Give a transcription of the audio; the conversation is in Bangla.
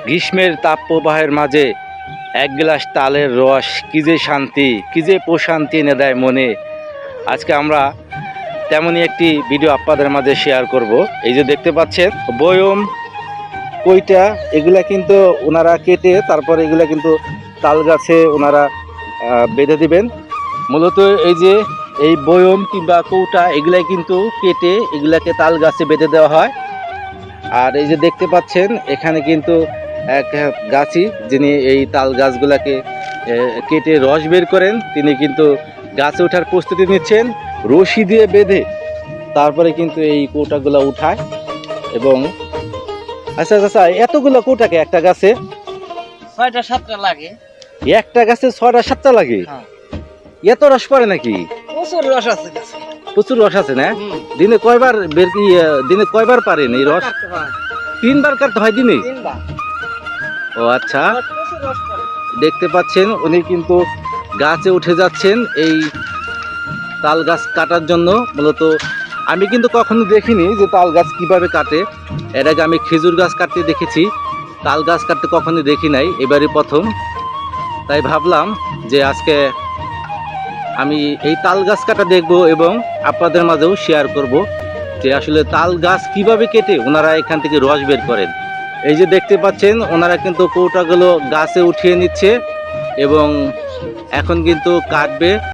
গ্রীষ্মের তাপপ্রবাহের মাঝে এক গ্লাস তালের রস কি যে শান্তি, কি যে প্রশান্তি এনে দেয় মনে। আজকে আমরা তেমনই একটি ভিডিও আপনাদের মাঝে শেয়ার করব। এই যে দেখতে পাচ্ছেন বয়ম, কইটা, এগুলা কিন্তু ওনারা কেটে তারপর এগুলা কিন্তু তাল গাছে ওনারা বেঁধে দিবেন। মূলত এই যে এই বয়ম কিংবা কৌটা এগুলাই কিন্তু কেটে এগুলাকে তাল গাছে বেঁধে দেওয়া হয়। আর এই যে দেখতে পাচ্ছেন এখানে কিন্তু এক গাছি, যিনি এই তাল গাছগুলাকে কেটে রস বের করেন, তিনি কিন্তু গাছে ওঠার প্রস্তুতি নিচ্ছেন রশি দিয়ে বেঁধে। তারপরে কিন্তু এই কৌটাগুলো উঠায় এবং আচ্ছা আচ্ছা, এতগুলো কৌটাকে একটা গাছে 6টা 7টা লাগে। একটা গাছে 6টা 7টা লাগে? হ্যাঁ। এত রস পড়ে নাকি? প্রচুর রস আছে গাছে। প্রচুর রস আছে না? দিনে কয়বার বের কি, দিনে কয়বার পারেন এই রস? 3বার কাটতে হয় দিনে? 3বার। ও আচ্ছা, প্রচুর রস পড়ে। দেখতে পাচ্ছেন উনি কিন্তু গাছে উঠে যাচ্ছেন এই তাল গাছ কাটার জন্য। মূলত আমি কিন্তু কখনো দেখিনি যে তাল গাছ কিভাবে কাটে। এর আগে আমি খেজুর গাছ কাটতে দেখেছি, তাল গাছ কাটতে কখনো দেখি নাই, এবারই প্রথম। তাই ভাবলাম যে আজকে আমি এই তাল গাছ কাটা দেখব এবং আপনাদের মাঝেও শেয়ার করব যে আসলে তাল গাছ কিভাবে কেটে ওনারা এখান থেকে রস বের করেন। এই যে দেখতে পাচ্ছেন ওনারা কিন্তু কৌটাগুলো গাছে উঠিয়ে নিচ্ছে এবং এখন কিন্তু কাটবে।